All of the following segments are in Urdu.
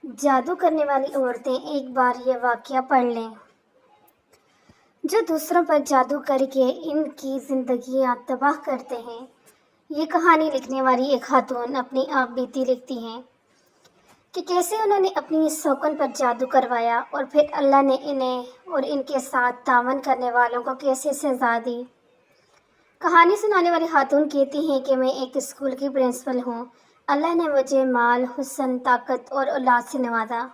جادو کرنے والی عورتیں ایک بار یہ واقعہ پڑھ لیں جو دوسروں پر جادو کر کے ان کی زندگیاں تباہ کرتے ہیں۔ یہ کہانی لکھنے والی ایک خاتون اپنی آپ بیتی لکھتی ہیں کہ کیسے انہوں نے اپنی اس شوکن پر جادو کروایا اور پھر اللہ نے انہیں اور ان کے ساتھ تعاون کرنے والوں کو کیسے سزا دی۔ کہانی سنانے والی خاتون کہتی ہیں کہ میں ایک اسکول کی پرنسپل ہوں۔ اللہ نے مجھے مال، حسن، طاقت اور اولاد سے نوازا۔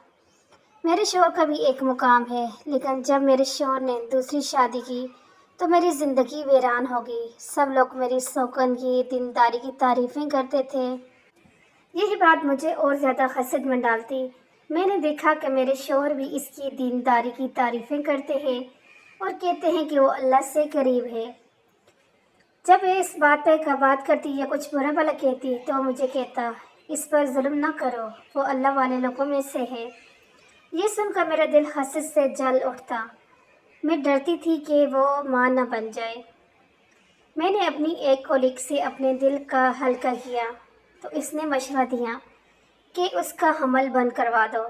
میرے شوہر کا بھی ایک مقام ہے، لیکن جب میرے شوہر نے دوسری شادی کی تو میری زندگی ویران ہو گئی۔ سب لوگ میری شوکن کی دینداری کی تعریفیں کرتے تھے۔ یہی بات مجھے اور زیادہ حسد میں ڈالتی۔ میں نے دیکھا کہ میرے شوہر بھی اس کی دینداری کی تعریفیں کرتے ہیں اور کہتے ہیں کہ وہ اللہ سے قریب ہے۔ جب وہ اس بات پہ بات کرتی یا کچھ برا بھلا کہتی تو وہ مجھے کہتا، اس پر ظلم نہ کرو، وہ اللہ والے لوگوں میں سے ہے۔ یہ سن کر میرا دل حسد سے جل اٹھتا۔ میں ڈرتی تھی کہ وہ ماں نہ بن جائے۔ میں نے اپنی ایک کولیگ سے اپنے دل کا ہلکا کیا تو اس نے مشورہ دیا کہ اس کا حمل بند کروا دو،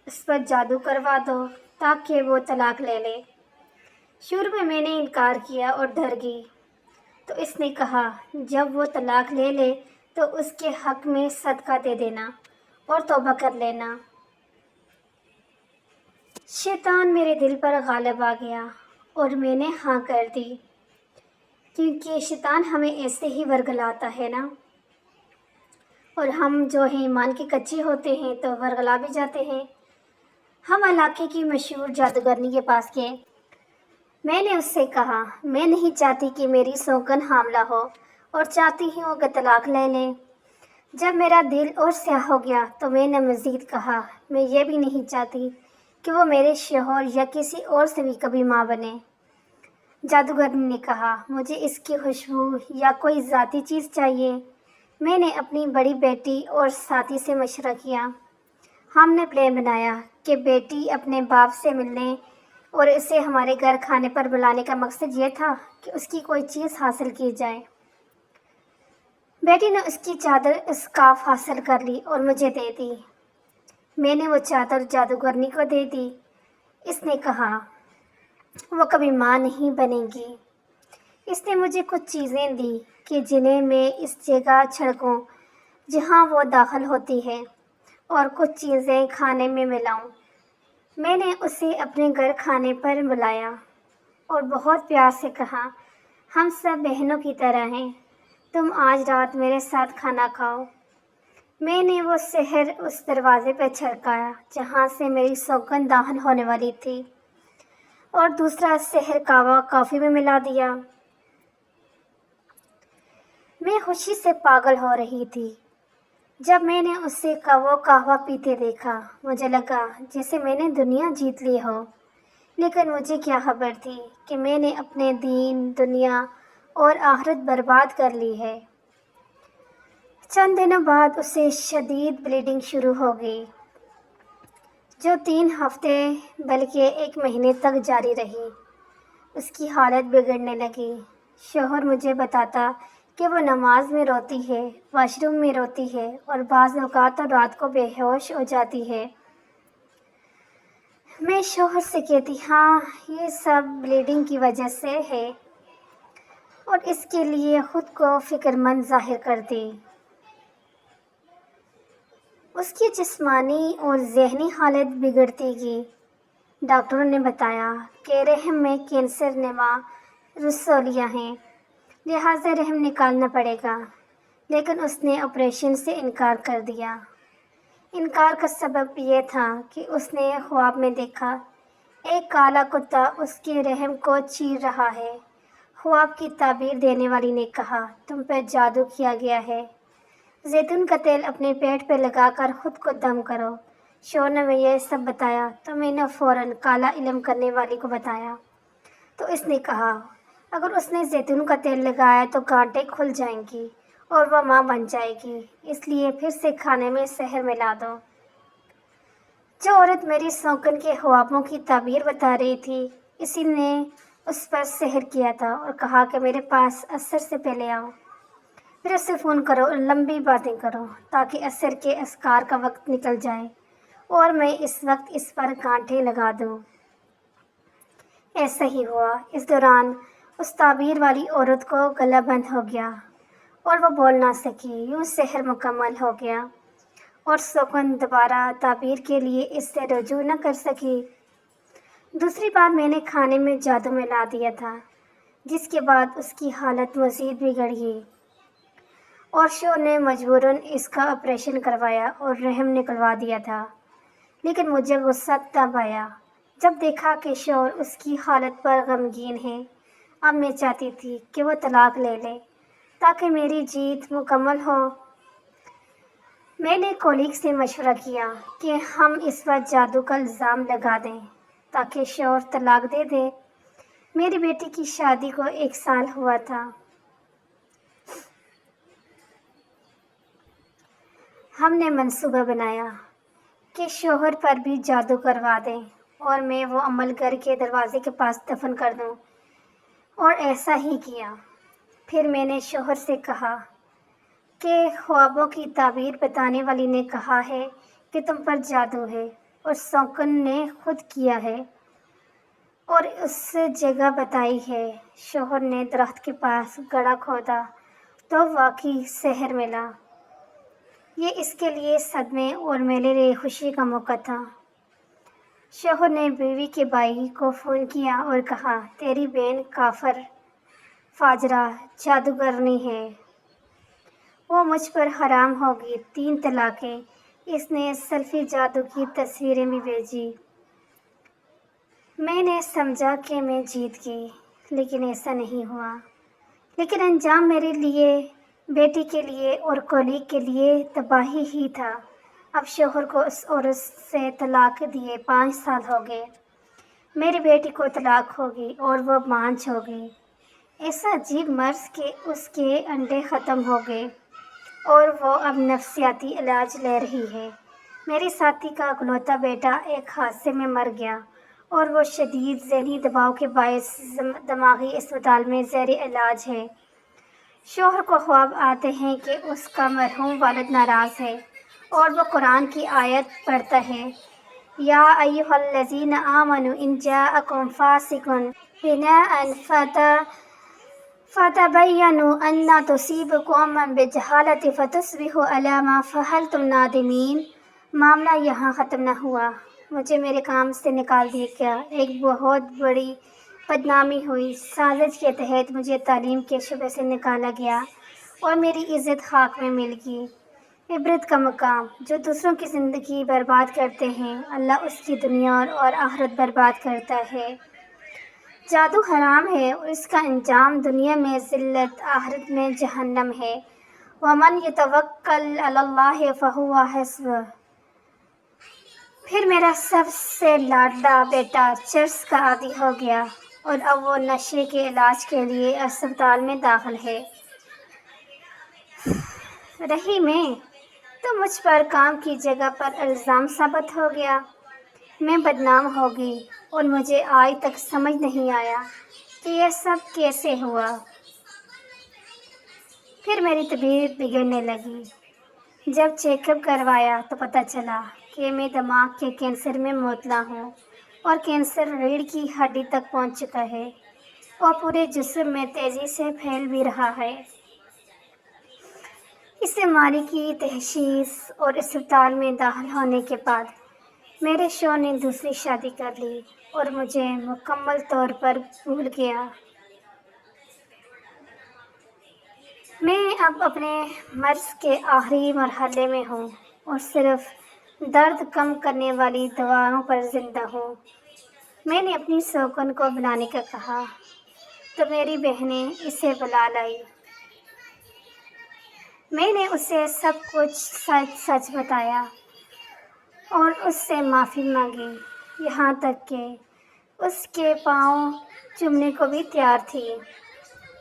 اس پر جادو کروا دو تاکہ وہ طلاق لے لے۔ شروع میں نے انکار کیا اور ڈر گئی، تو اس نے کہا جب وہ طلاق لے لے تو اس کے حق میں صدقہ دے دینا اور توبہ کر لینا۔ شیطان میرے دل پر غالب آ گیا اور میں نے ہاں کر دی، کیونکہ شیطان ہمیں ایسے ہی ورگلاتا ہے نا، اور ہم جو ہیں ایمان کے کچے ہوتے ہیں تو ورگلا بھی جاتے ہیں۔ ہم علاقے کی مشہور جادوگرنی کے پاس گئے۔ میں نے اس سے کہا میں نہیں چاہتی کہ میری شوکن حاملہ ہو اور چاہتی ہوں کہ طلاق لے لیں۔ جب میرا دل اور سیاہ ہو گیا تو میں نے مزید کہا میں یہ بھی نہیں چاہتی کہ وہ میرے شوہر یا کسی اور سے بھی کبھی ماں بنے۔ جادوگرنی نے کہا مجھے اس کی خوشبو یا کوئی ذاتی چیز چاہیے۔ میں نے اپنی بڑی بیٹی اور ساتھی سے مشورہ کیا۔ ہم نے پلان بنایا کہ بیٹی اپنے باپ سے ملنے اور اسے ہمارے گھر کھانے پر بلانے کا مقصد یہ تھا کہ اس کی کوئی چیز حاصل کی جائے۔ بیٹی نے اس کی چادر اسکارف حاصل کر لی اور مجھے دے دی۔ میں نے وہ چادر جادوگرنی کو دے دی۔ اس نے کہا وہ کبھی ماں نہیں بنے گی۔ اس نے مجھے کچھ چیزیں دی کہ جنہیں میں اس جگہ چھڑکوں جہاں وہ داخل ہوتی ہے اور کچھ چیزیں کھانے میں ملاؤں۔ میں نے اسے اپنے گھر کھانے پر بلایا اور بہت پیار سے کہا ہم سب بہنوں کی طرح ہیں، تم آج رات میرے ساتھ کھانا کھاؤ۔ میں نے وہ سحر اس دروازے پہ چھڑکایا جہاں سے میری شوکن داخل ہونے والی تھی، اور دوسرا سحر کہوہ کافی میں ملا دیا۔ میں خوشی سے پاگل ہو رہی تھی۔ جب میں نے اسے وہ قہوہ پیتے دیکھا مجھے لگا جیسے میں نے دنیا جیت لی ہو، لیکن مجھے کیا خبر تھی کہ میں نے اپنے دین، دنیا اور آخرت برباد کر لی ہے۔ چند دنوں بعد اسے شدید بلیڈنگ شروع ہو گئی جو 3 ہفتے بلکہ 1 مہینے تک جاری رہی۔ اس کی حالت بگڑنے لگی۔ شوہر مجھے بتاتا کہ وہ نماز میں روتی ہے، واش روم میں روتی ہے اور بعض اوقات تو رات کو بے ہوش ہو جاتی ہے۔ میں شوہر سے کہتی ہاں یہ سب بلیڈنگ کی وجہ سے ہے، اور اس کے لیے خود کو فکر مند ظاہر کرتی۔ اس کی جسمانی اور ذہنی حالت بگڑتی گئی۔ ڈاکٹروں نے بتایا کہ رحم میں کینسر نما رسولیاں ہیں، لہٰذا رحم نکالنا پڑے گا، لیکن اس نے آپریشن سے انکار کر دیا۔ انکار کا سبب یہ تھا کہ اس نے خواب میں دیکھا ایک کالا کتا اس کے رحم کو چیر رہا ہے۔ خواب کی تعبیر دینے والی نے کہا تم پہ جادو کیا گیا ہے، زیتون کا تیل اپنے پیٹ پہ لگا کر خود کو دم کرو۔ شوہر نے یہ سب بتایا تو میں نے فوراً کالا علم کرنے والی کو بتایا، تو اس نے کہا اگر اس نے زیتون کا تیل لگایا تو گانٹیں کھل جائیں گی اور وہ ماں بن جائے گی، اس لیے پھر سے کھانے میں زہر ملا دو۔ جو عورت میری شوکن کے خوابوں کی تعبیر بتا رہی تھی اسی نے اس پر سحر کیا تھا اور کہا کہ میرے پاس عصر سے پہلے آؤ، پھر اسے فون کرو اور لمبی باتیں کرو تاکہ عصر کے اذکار کا وقت نکل جائے اور میں اس وقت اس پر کانٹے لگا دوں۔ ایسا ہی ہوا۔ اس دوران اس تعبیر والی عورت کو گلا بند ہو گیا اور وہ بول نہ سکی۔ یوں سحر مکمل ہو گیا اور سکون دوبارہ تعبیر کے لیے اس سے رجوع نہ کر سکی۔ دوسری بار میں نے کھانے میں جادو ملا دیا تھا، جس کے بعد اس کی حالت مزید بگڑ گئی اور شوہر نے مجبوراً اس کا آپریشن کروایا اور رحم نکلوا دیا تھا۔ لیکن مجھے غصہ تب آیا جب دیکھا کہ شوہر اس کی حالت پر غمگین ہے۔ اب میں چاہتی تھی کہ وہ طلاق لے لے تاکہ میری جیت مکمل ہو۔ میں نے کولیگ سے مشورہ کیا کہ ہم اس پر جادو کا الزام لگا دیں تاکہ شوہر طلاق دے دے۔ میری بیٹی کی شادی کو 1 سال ہوا تھا۔ ہم نے منصوبہ بنایا کہ شوہر پر بھی جادو کروا دیں اور میں وہ عمل گھر کے دروازے کے پاس دفن کر دوں، اور ایسا ہی کیا۔ پھر میں نے شوہر سے کہا کہ خوابوں کی تعبیر بتانے والی نے کہا ہے کہ تم پر جادو ہے، اور سوکن نے خود کیا ہے اور اس جگہ بتائی ہے۔ شوہر نے درخت کے پاس گڑھا کھودا تو واقعی سحر ملا۔ یہ اس کے لیے صدمے اور میرے لیے خوشی کا موقع تھا۔ شوہر نے بیوی کے بھائی کو فون کیا اور کہا، تیری بہن کافر فاجرہ جادوگرنی ہے، وہ مجھ پر حرام ہوگی۔ 3 طلاقیں۔ اس نے سلفی جادو کی تصویریں بھی بھیجی۔ میں نے سمجھا کہ میں جیت گئی، لیکن ایسا نہیں ہوا۔ لیکن انجام میرے لیے، بیٹی کے لیے اور کولیگ کے لیے تباہی ہی تھا۔ اب شوہر کو اس عورت سے طلاق دیے 5 سال ہو گئے۔ میری بیٹی کو طلاق ہو گئی اور وہ مانج ہو گئی۔ ایسا عجیب مرض کہ اس کے انڈے ختم ہو گئے اور وہ اب نفسیاتی علاج لے رہی ہے۔ میری ساتھی کا اکلوتا بیٹا ایک حادثے میں مر گیا اور وہ شدید ذہنی دباؤ کے باعث دماغی اسپتال میں زیر علاج ہے۔ شوہر کو خواب آتے ہیں کہ اس کا مرحوم والد ناراض ہے اور وہ قرآن کی آیت پڑھتا ہے، یا ایھا الذین آمنوا ان جاءکم فاسق بنبأ فتبینوا ان تصیبوا قوما بجہالۃ فتصبحوا علی ما فعلتم نادمین۔ معاملہ یہاں ختم نہ ہوا، مجھے میرے کام سے نکال دیا گیا۔ ایک بہت بڑی بدنامی ہوئی۔ سازش کے تحت مجھے تعلیم کے شعبے سے نکالا گیا اور میری عزت خاک میں مل گئی۔ عبرت کا مقام۔ جو دوسروں کی زندگی برباد کرتے ہیں، اللہ اس کی دنیا اور آخرت برباد کرتا ہے۔ جادو حرام ہے اور اس کا انجام دنیا میں ذلت، آخرت میں جہنم ہے۔ وَمَن يَتَوَکَّلْ عَلَى اللَّهِ فَهُوَ حَسْبُهُ۔ پھر میرا سب سے لاڈلا بیٹا چرس کا عادی ہو گیا اور اب وہ نشے کے علاج کے لیے اسپتال میں داخل ہے۔ رہی میں تو مجھ پر کام کی جگہ پر الزام ثابت ہو گیا۔ میں بدنام ہو گئی اور مجھے آج تک سمجھ نہیں آیا کہ یہ سب کیسے ہوا۔ پھر میری طبیعت بگڑنے لگی۔ جب چیک اپ کروایا تو پتہ چلا کہ میں دماغ کے کینسر میں مبتلا ہوں اور کینسر ریڑھ کی ہڈی تک پہنچ چکا ہے اور پورے جسم میں تیزی سے پھیل بھی رہا ہے۔ اس بیماری کی تشخیص اور اسپتال میں داخل ہونے کے بعد میرے شوہر نے دوسری شادی کر لی اور مجھے مکمل طور پر بھول گیا۔ میں اب اپنے مرض کے آخری مرحلے میں ہوں اور صرف درد کم کرنے والی دواؤں پر زندہ ہوں۔ میں نے اپنی سوکن کو بلانے کا کہا تو میری بہنیں اسے بلا لائی۔ میں نے اسے سب کچھ سچ بتایا اور اس سے معافی مانگی، یہاں تک کہ اس کے پاؤں چومنے کو بھی تیار تھی۔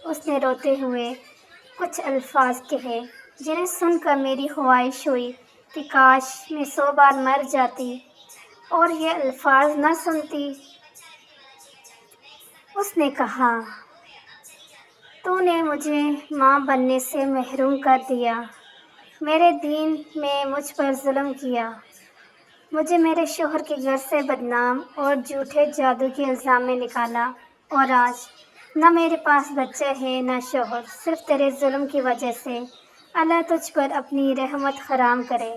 اس نے روتے ہوئے کچھ الفاظ کہے جنہیں سن کر میری خواہش ہوئی کہ کاش میں 100 بار مر جاتی اور یہ الفاظ نہ سنتی۔ اس نے کہا، تو نے مجھے ماں بننے سے محروم کر دیا، میرے دین میں مجھ پر ظلم کیا، مجھے میرے شوہر کے گھر سے بدنام اور جھوٹے جادو کے الزام میں نکالا، اور آج نہ میرے پاس بچے ہیں نہ شوہر، صرف تیرے ظلم کی وجہ سے۔ اللہ تجھ پر اپنی رحمت حرام کرے،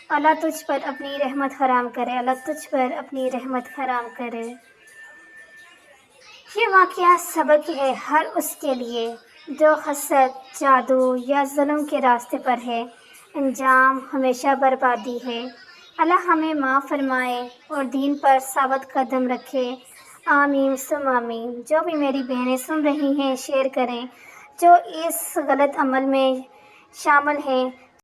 اللہ تجھ پر اپنی رحمت حرام کرے، اللہ تجھ پر اپنی رحمت حرام کرے۔ یہ واقعہ سبق ہے ہر اس کے لیے جو حسد، جادو یا ظلم کے راستے پر ہے، انجام ہمیشہ بربادی ہے۔ اللہ ہمیں معاف فرمائے اور دین پر ثابت قدم رکھے، آمین ثم آمین۔ جو بھی میری بہنیں سن رہی ہیں شیئر کریں، جو اس غلط عمل میں شامل ہیں